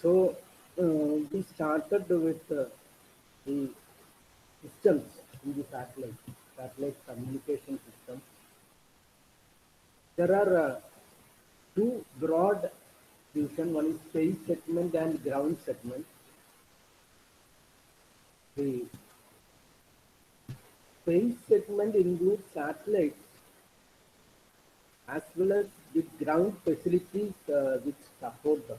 So we started with the systems in the satellite communication system. There are two broad division. One is space segment and ground segment. The space segment includes satellites as well as the ground facilities which support them.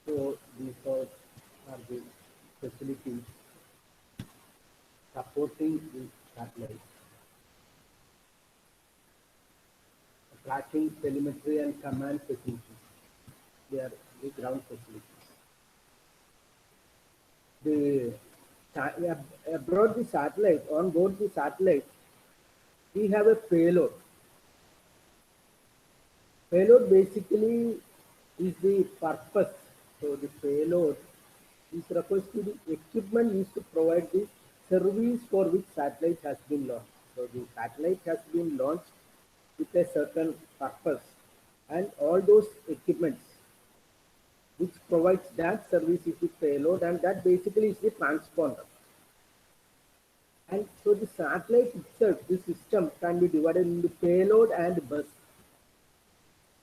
So these are the facilities supporting the satellite, tracking, telemetry, and command facilities. They are the ground facilities. The aboard the satellite, on board the satellite, we have a payload. Payload basically is the purpose. So the payload is refers to the equipment used to provide the service for which satellite has been launched. So the satellite has been launched with a certain purpose, and all those equipments which provides that service is the payload, and that basically is the transponder. And so the satellite itself, the system can be divided into payload and bus.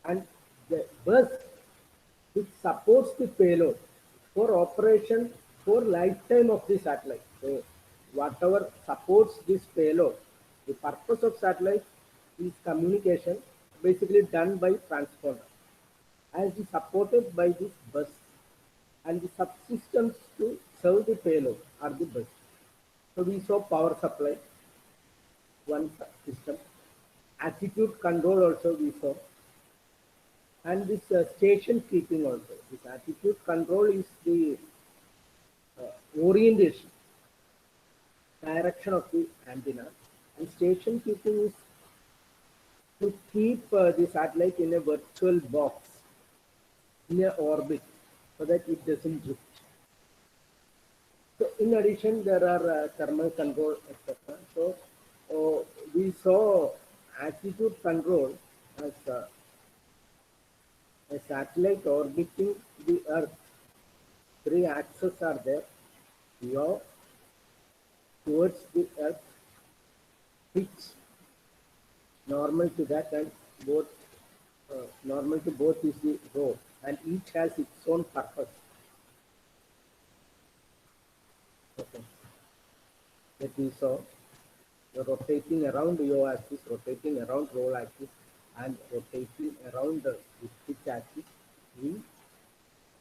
And the bus which supports the payload for operation for lifetime of the satellite. So whatever supports this payload, the purpose of satellite is communication, basically done by transponder, as is supported by this bus, and the subsystems to serve the payload are the bus. So we saw power supply, one system, attitude control also we saw, and this station keeping also. This attitude control is the orientation, direction of the antenna, and station keeping is to keep the satellite in a virtual box in a orbit so that it doesn't drift. So in addition, there are thermal control, etc. So we saw attitude control as a satellite orbiting the Earth. Three axes are there: yaw, towards the Earth, pitch, normal to that, and both normal to both is the rho, and each has its own purpose. Okay, that we saw the rotating around yaw axis, rotating around roll axis, and rotating around the pitch axis. We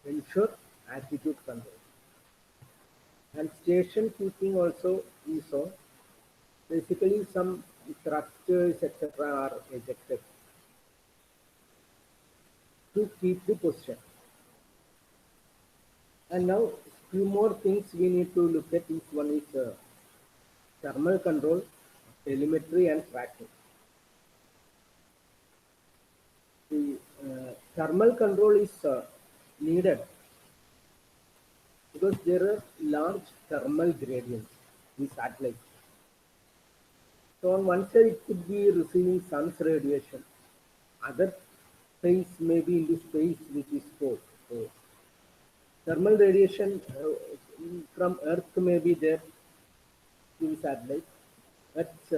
ensure attitude control. And station keeping also we saw. Basically, some thrusters, etc., are ejected to keep the position. And now, few more things we need to look at. Each one is thermal control, telemetry, and tracking. The thermal control is needed because there are large thermal gradients in satellites. So on one side it could be receiving sun's radiation, other phase may be in the space which is cold. So thermal radiation from Earth may be there to the satellite. That's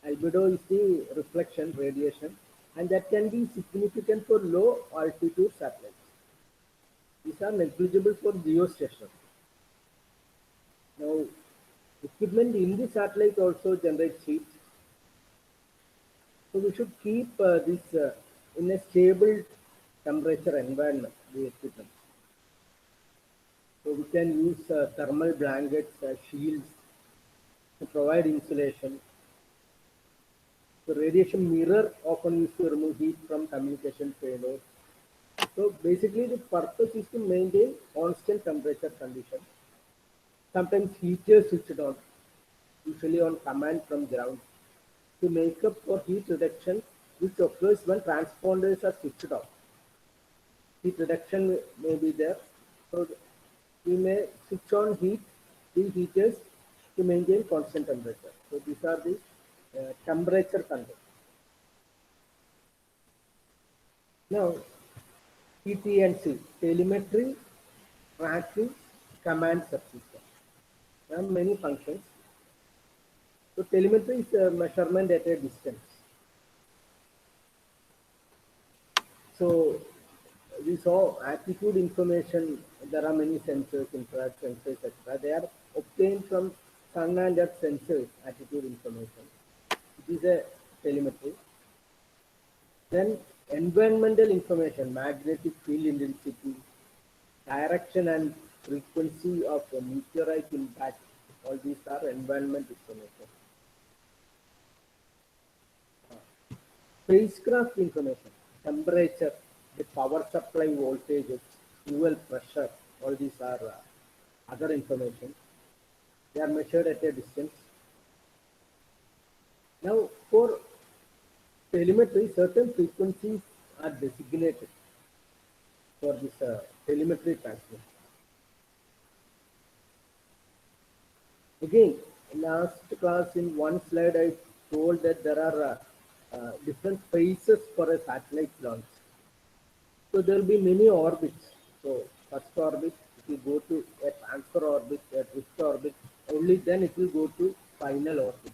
albedo is the reflection radiation, and that can be significant for low altitude satellites. These are negligible for geostationary. Now, equipment in the satellite also generates heat. So we should keep this in a stable temperature environment, the equipment. So we can use thermal blankets, shields to provide insulation. The radiation mirror often used to remove heat from communication payload. So basically the purpose is to maintain constant temperature condition. Sometimes heaters switched on, usually on command from ground, to make up for heat reduction which occurs when transponders are switched off. Heat reduction may be there. So we may switch on the heaters to maintain constant temperature. So these are the temperature control. Now, TT&C, telemetry, tracking, command subsystem. There are many functions. So telemetry is a measurement at a distance. So we saw attitude information. There are many sensors, infrared sensors, etc. They are obtained from sun and earth sensors, attitude information. It is a telemetry. Then environmental information, magnetic field intensity, direction and frequency of a meteorite impact. All these are environment information. Spacecraft information, temperature, the power supply voltages, fuel pressure, all these are other information. They are measured at a distance. Now, for telemetry, certain frequencies are designated for this telemetry transmission. Again, last class in one slide, I told that there are different phases for a satellite launch. So there will be many orbits. So first orbit, it will go to a transfer orbit, a drift orbit. Only then it will go to final orbit.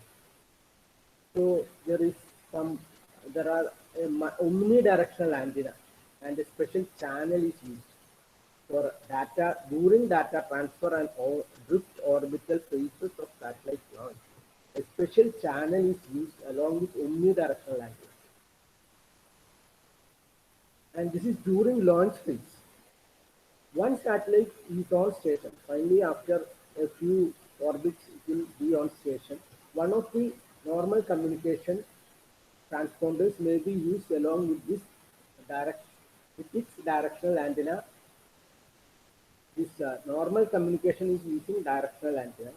So there are a omnidirectional antenna and a special channel is used for data during data transfer and drift orbital phases of satellite launch. A special channel is used along with omnidirectional antenna. And this is during launch phase. One satellite is on station. Finally, after a few orbits, it will be on station. One of the normal communication transponders may be used along with this with its directional antenna. This normal communication is using directional antenna.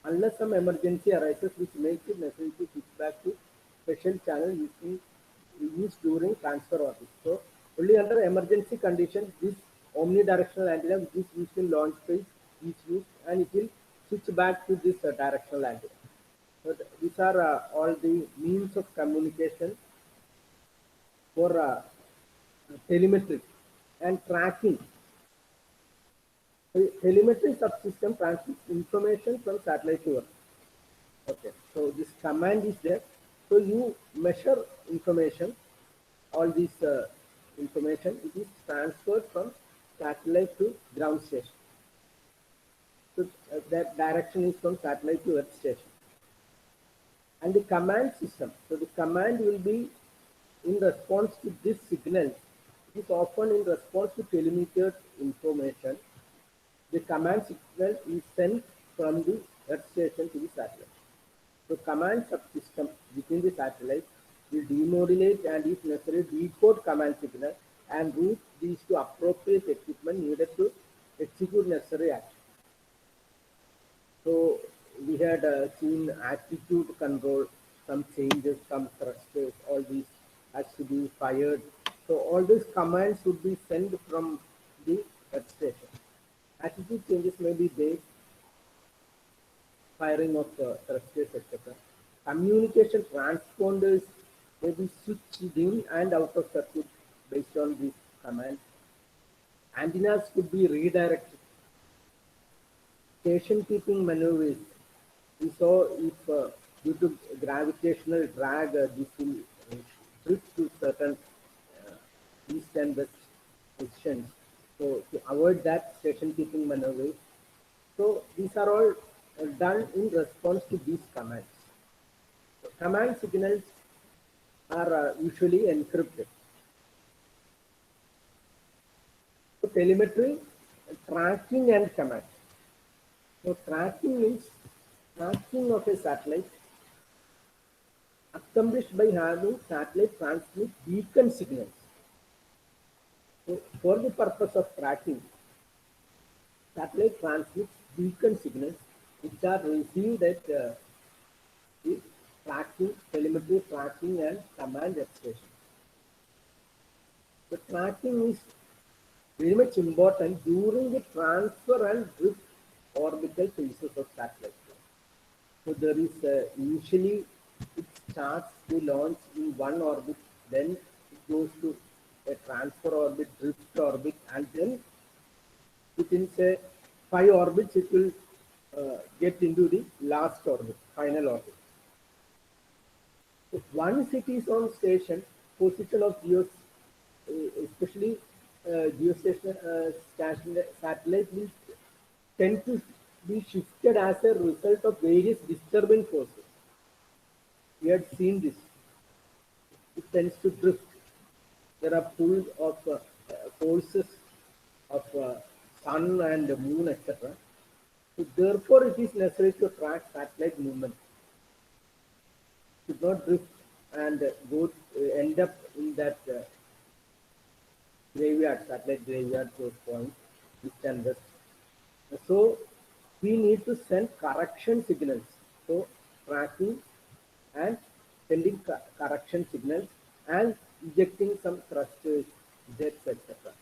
Unless some emergency arises which makes it necessary to switch back to special channel used during transfer orbit. So only under emergency conditions this omnidirectional antenna which is used in launch phase is used and it will switch back to this directional antenna. So these are all the means of communication for telemetry and tracking. The telemetry subsystem transmits information from satellite to Earth. Okay, so this command is there. So you measure information, all this information, it is transferred from satellite to ground station. So that direction is from satellite to Earth station. And the command system, so the command will be in response to this signal. It is often in response to telemetered information. The command signal is sent from the Earth station to the satellite. So command subsystem within the satellite will demodulate and if necessary decode command signal and route these to appropriate equipment needed to execute necessary action. So we had seen attitude control, some changes, some thrusters, all these has to be fired. So all these commands would be sent from the Earth station. Attitude changes may be based firing of thrusters, etc. Communication transponders may be switched in and out of circuit based on these commands. Antennas could be redirected. Station keeping maneuvers. We saw if due to gravitational drag, this will drift to certain east and west positions. So to avoid that, station keeping maneuvers. So these are all done in response to these commands. So command signals are usually encrypted. So telemetry, tracking and command. So tracking means tracking of a satellite accomplished by having satellite transmit beacon signals. So for the purpose of tracking, satellite transmits beacon signals which are received at the tracking, telemetry tracking and command expression. The tracking is very much important during the transfer and drift orbital phases of satellite. So there is initially it starts to launch in one orbit, then it goes to a transfer orbit, drift orbit, and then within say 5 orbits it will get into the last orbit, final orbit. So once it is on station, position of especially geostationary satellite will tend to be shifted as a result of various disturbing forces. We had seen this. It tends to drift. There are pull of forces of sun and moon, etc. So therefore, it is necessary to track satellite movement. Should not drift and end up in that graveyard, satellite graveyard, those points, east and west. So we need to send correction signals. So tracking and sending correction signals and injecting some thrusters, jets, etc.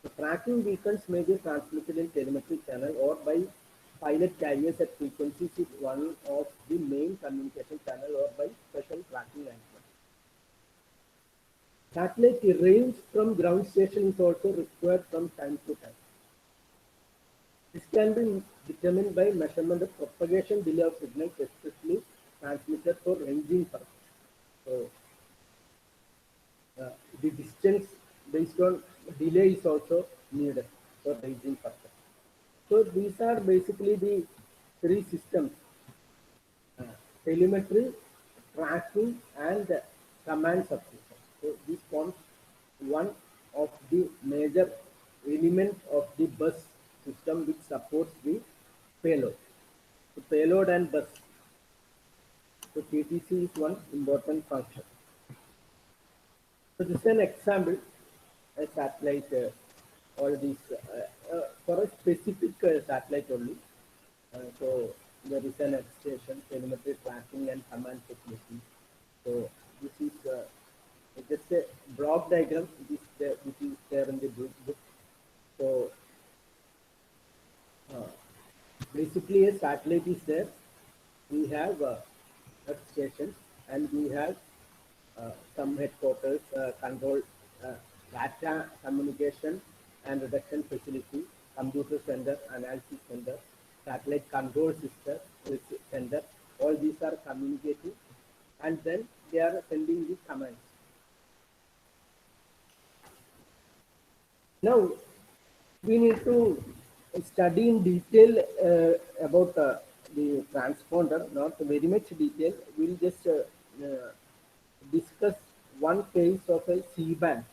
The tracking beacons may be transmitted in telemetry channel or by pilot carriers at frequencies is one of the main communication channel or by special tracking antenna. Satellite range from ground station is also required from time to time. This can be determined by measurement of propagation delay of signals, especially transmitted for ranging purpose. So, the distance based on delay is also needed for ranging purpose. So these are basically the three systems: telemetry, tracking, and command subsystem. So this forms one of the major elements of the bus system which supports the payload. So payload and bus. So PTC is one important function. So this is an example, a satellite, all these for a specific satellite only. So there is an X station, telemetry tracking and command facility. So this is just a block diagram which is there in the book. So basically a satellite is there. We have Earth stations and we have some headquarters, control, data communication and reduction facility, computer center, analysis center, satellite control system, center. All these are communicating and then they are sending the commands. Now we need to study in detail about the transponder, not very much detail. We'll just discuss one case of a C-band.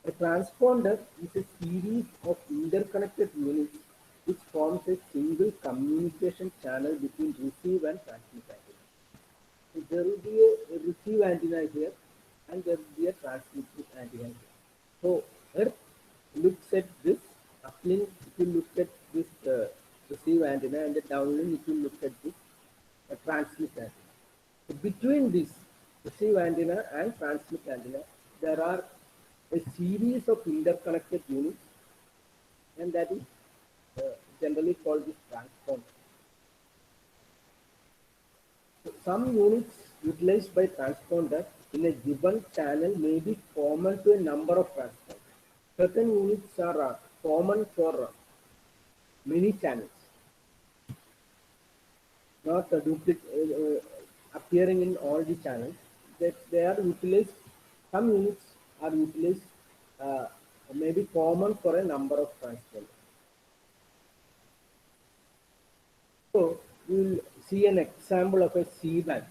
A transponder is a series of interconnected units which forms a single communication channel between receive and transmit antenna. So there will be a receive antenna here and there will be a transmit antenna here. So Earth looks at this uplink, it will look at this receive antenna, and the downlink it will look at this transmit antenna. So between this receive antenna and transmit antenna, there are a series of interconnected units, and that is generally called this transponder. So some units utilized by transponder in a given channel may be common to a number of transponders. Certain units are common for many channels, not appearing in all the channels. That they are utilized. Some units are utilized, may be common for a number of transponders. So we will see an example of a C-band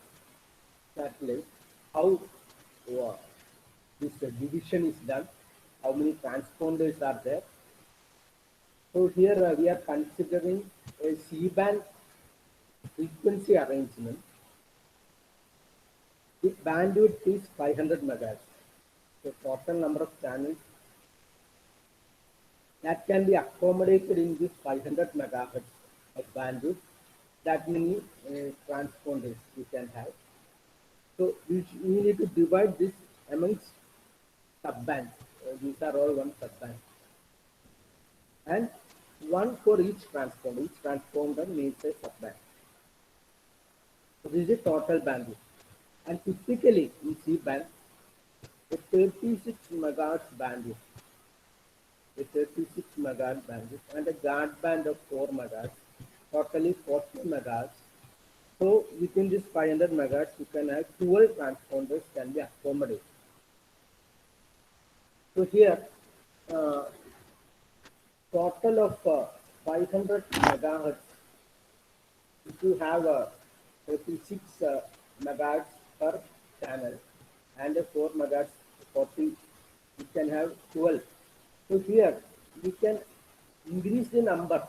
satellite, how this division is done, how many transponders are there. So here we are considering a C-band frequency arrangement. The bandwidth is 500 megahertz. The total number of channels that can be accommodated in this 500 megahertz of bandwidth. That many transponders we can have. So we need to divide this amongst subbands. These are all one subband. And one for each transponder. Each transponder needs a subband. So this is the total bandwidth. And typically in C-band, a 36 megahertz bandwidth, a 36 megahertz bandwidth, and a guard band of 4 megahertz, totally 40 megahertz. So within this 500 megahertz, you can have 12 transponders can be accommodated. So here, uh, total of 500 megahertz. If you have a 36 megahertz per channel and a 4 megahertz 40, you can have 12. So here we can increase the number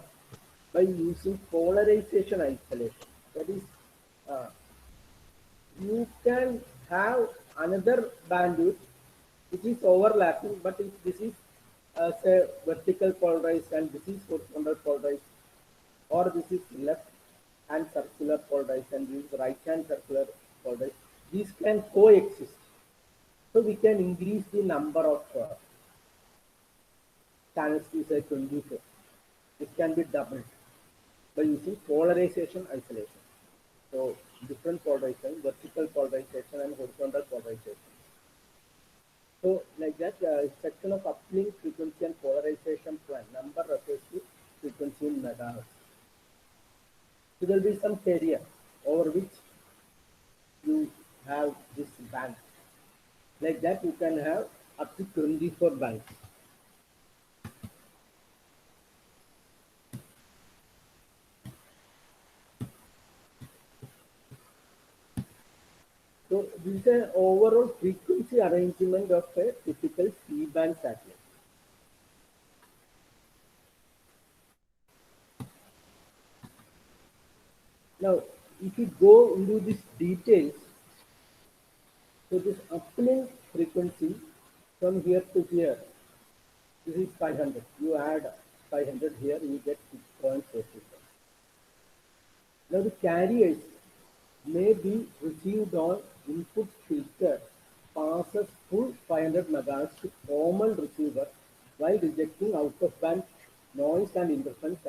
by using polarization isolation. That is, uh, you can have another bandwidth which is overlapping, but if this is say vertical polarized and this is horizontal polarized, or this is left hand circular polarized and this is right hand circular polarized, these can coexist. So we can increase the number of channels to say 24. It can be doubled by using polarization isolation. So different polarization, vertical polarization and horizontal polarization. So like that, section of uplink frequency and polarization plan. Number refers to frequency in megahertz. So there will be some area over which you have this band. Like that, you can have up to 24 bands. So this is an overall frequency arrangement of a typical C-band satellite. Now, if you go into these details, so this uplink frequency from here to here, this is 500. You add 500 here, you get 6.44. Now the carriers may be received on input filter passes full 500 megahertz to common receiver while rejecting out of band noise and interference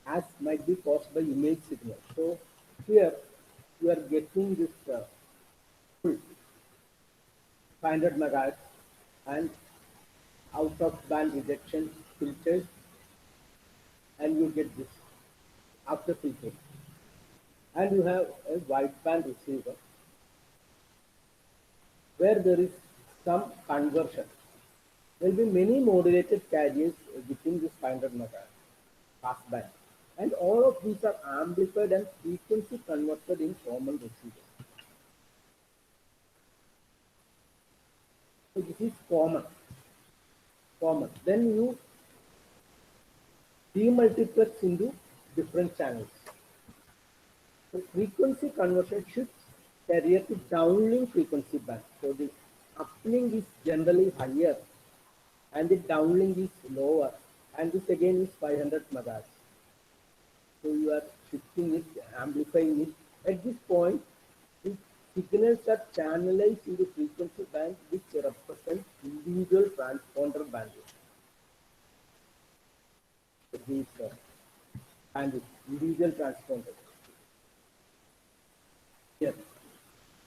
as might be caused by image signal. So here you are getting this full 500 megahertz and out of band rejection filters, and you get this after filtering. And you have a wideband receiver where there is some conversion. There will be many modulated carriers within this 500 megahertz passband, and all of these are amplified and frequency converted in common receiver. So this is common. Common. Then you demultiplex into different channels. So frequency conversion shifts carrier to downlink frequency band. So the uplink is generally higher and the downlink is lower, and this again is 500 megahertz. So you are shifting it, amplifying it. At this point, the signals are channelized into frequency band which represent individual transponder bandwidth. So these bandwidth, individual transponder. Here,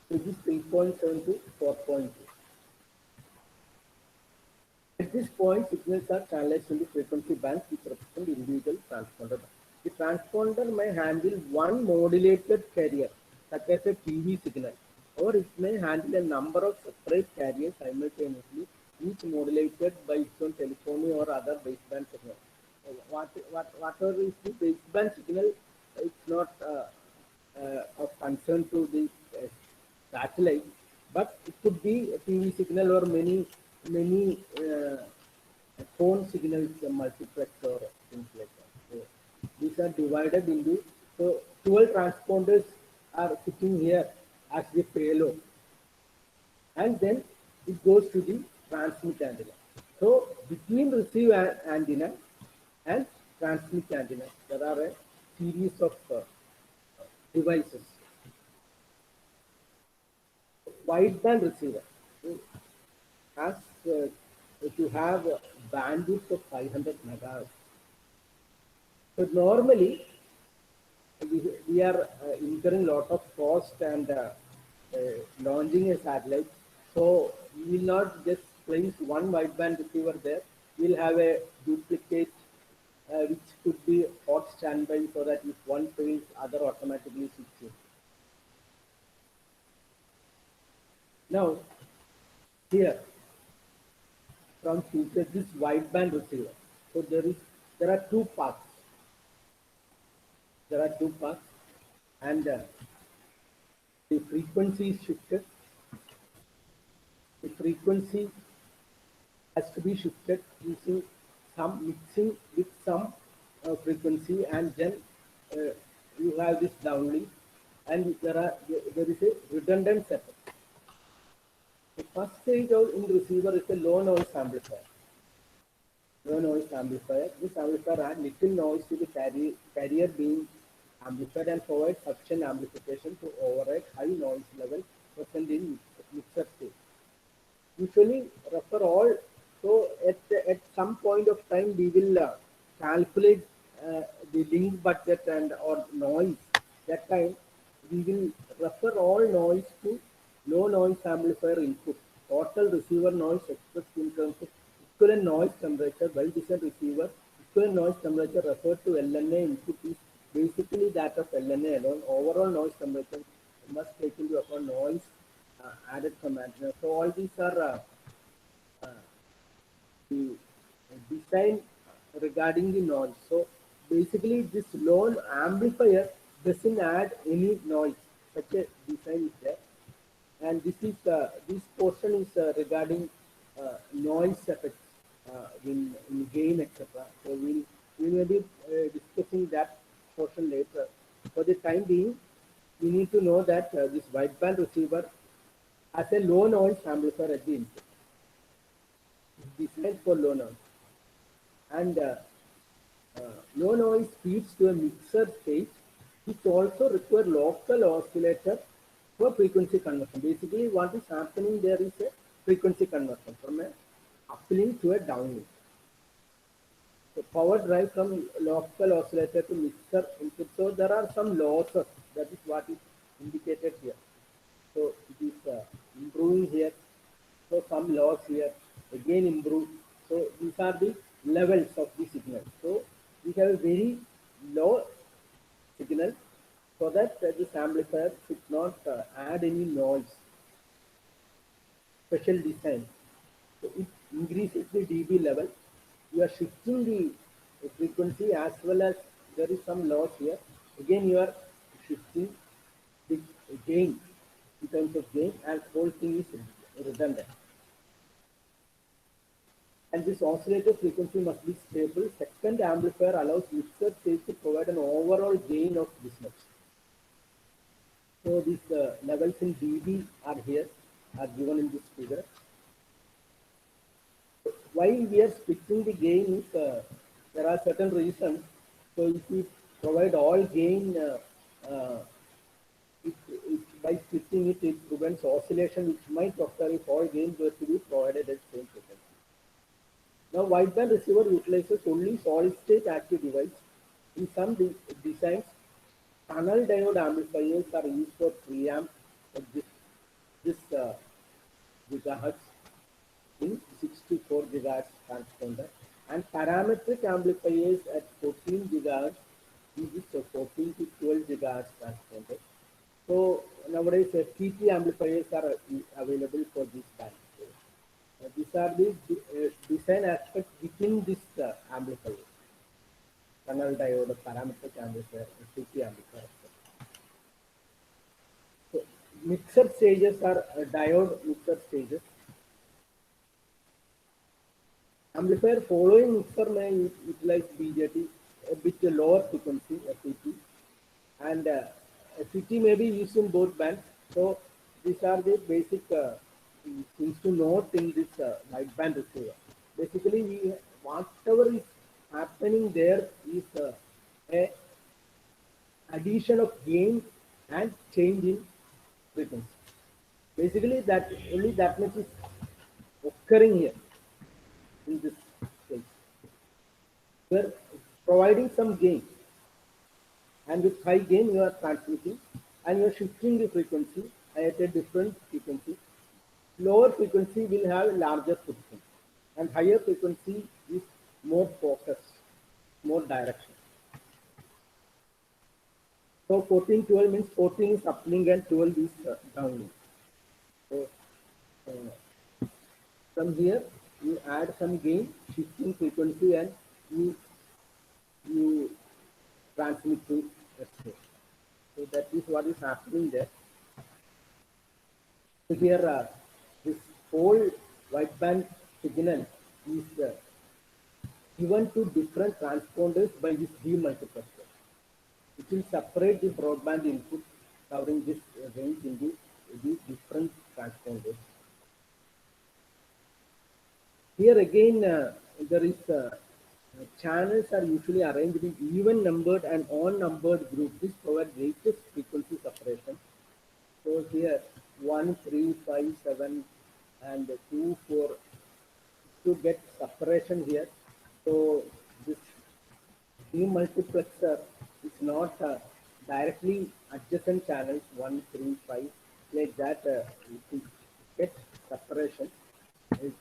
so this 3.7 to 4.2. At this point, signals are channelized into frequency bands which represent individual transponder. The transponder may handle one modulated carrier, such as a TV signal, or it may handle a number of separate carriers simultaneously, each modulated by its own telephony or other baseband signal. Whatever is the baseband signal, it's not of concern to the satellite, but it could be a TV signal or many phone signals, multiplex or things like that. So these are divided into, so 12 transponders are sitting here as the payload, and then it goes to the transmit antenna. So between receive antenna and transmit antenna, there are a series of devices. Wideband receiver has to have a bandwidth of 500 megahertz. So normally we are incurring a lot of cost and launching a satellite So we will not just place one wideband receiver there. We'll have a duplicate which could be hot standby so that if one fails, other automatically switches. Now here from future this wideband receiver. So there are two parts. There are two parts, and the frequency is shifted. The frequency has to be shifted using some mixing with some frequency, and then uh, you have this downlink, and there is a redundant setup. The first stage of in receiver is a low noise amplifier. Low noise amplifier. This amplifier adds little noise to the carrier being amplified and provides sufficient amplification to override high noise level present in mixer state. Usually refer all. So at some point of time we will calculate the link budget and or noise. That time we will refer all noise to low noise amplifier input. Total receiver noise expressed in terms of equivalent noise temperature. Well-designed receiver equivalent noise temperature referred to LNA input is basically that of LNA alone. Overall noise temperature must take into account noise added from antenna. So all these are uh, the design regarding the noise. So basically this low amplifier doesn't add any noise. Such a design is there. And this portion is regarding noise effects in gain, etc. So we will be discussing that portion later. For the time being, we need to know that this wideband receiver has a low noise amplifier at the input. It's designed for low noise, and low noise feeds to a mixer stage, which also require local oscillator for frequency conversion. Basically, what is happening there is a frequency conversion from a uplink to a downlink. So power drive from local oscillator to mixer input. So there are some losses. That is what is indicated here. So it is improving here. So some loss here. Again improve. So these are the levels of the signal. So we have a very low signal so that this amplifier should not add any noise. Special design. So it increases the dB level. You are shifting the frequency as well as there is some loss here. Again, you are shifting the gain in terms of gain, and whole thing is redundant. And this oscillator frequency must be stable. Second amplifier allows mixer stage to provide an overall gain of this much. So these levels in dB are here, are given in this figure. Why we are splitting the gain is there are certain reasons. So if we provide all gain, by splitting it, it prevents oscillation which might occur if all gains were to be provided at same frequency. Now, wideband receiver utilizes only solid-state active device. In some designs, tunnel diode amplifiers are used for preamp at this gigahertz in 64 gigahertz transponder, and parametric amplifiers at 14 gigahertz uses 14 to 12 gigahertz transponder. So nowadays TT amplifiers are available for this band. These are the design aspects within this amplifier, tunnel diode, parametric amplifier, TT amplifier. So mixer stages are diode mixer stages. Amplifier following mixer may utilize BJT, a bit lower frequency FET, and FET may be used in both bands. So these are the basic things to note in this wideband receiver. Basically, whatever is happening there is a addition of gain and change in frequency. Basically, that only that much is occurring here in this case. We are providing some gain, and with high gain you are transmitting, and you are shifting the frequency at a different frequency. lower frequency will have larger footprint, and higher frequency is more focused, more direction. So 1412 means 14 is uplink and 12 is downlink. So from here you add some gain, shifting frequency, and you transmit to S4. So that is what is happening there. So here this whole wideband signal is given to different transponders by this demultiplexer. It will separate the broadband input covering this range into these different transponders. Here again, there is channels are usually arranged in even numbered and odd numbered groups. This provides greatest frequency separation. So here 1, 3, 5, 7, and 2, 4 to get separation here. So this demultiplexer is not directly adjacent channels 1, 3, 5 like that. To get separation,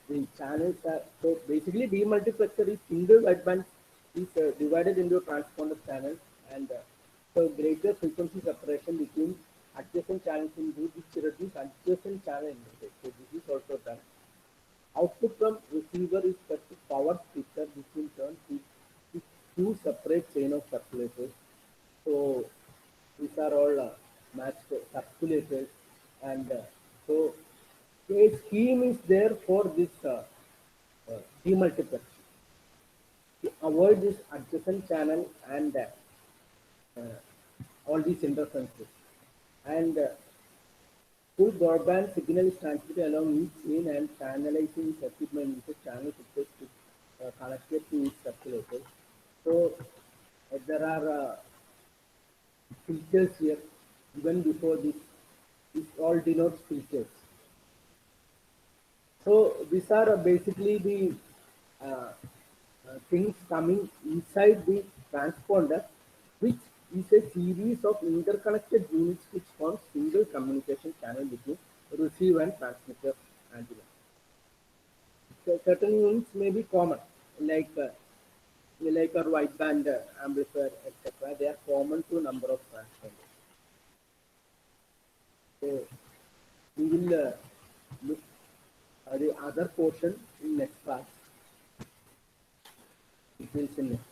the channels are so basically demultiplexer is single wideband is divided into transponder channels, and so greater frequency separation between adjacent channels in which reduce adjacent channel interface. So this is also done. Output from receiver is fed to power speaker, which in turn is two separate chain of circulators. So these are all matched circulators, and so a scheme is there for this demultiplexer to avoid this adjacent channel and all these interferences. And full broadband signal is transmitted along each chain, and channelizing is equipment uses channel filters to connected to each circulator. So there are filters here even before this. This all denotes filters. So these are basically the uh, things coming inside the transponder, which is a series of interconnected units which form single communication channel between receiver and transmitter antenna. So certain units may be common, like a wideband amplifier, etc. They are common to a number of transponders. So we will look at the other portion in next class. Details in next.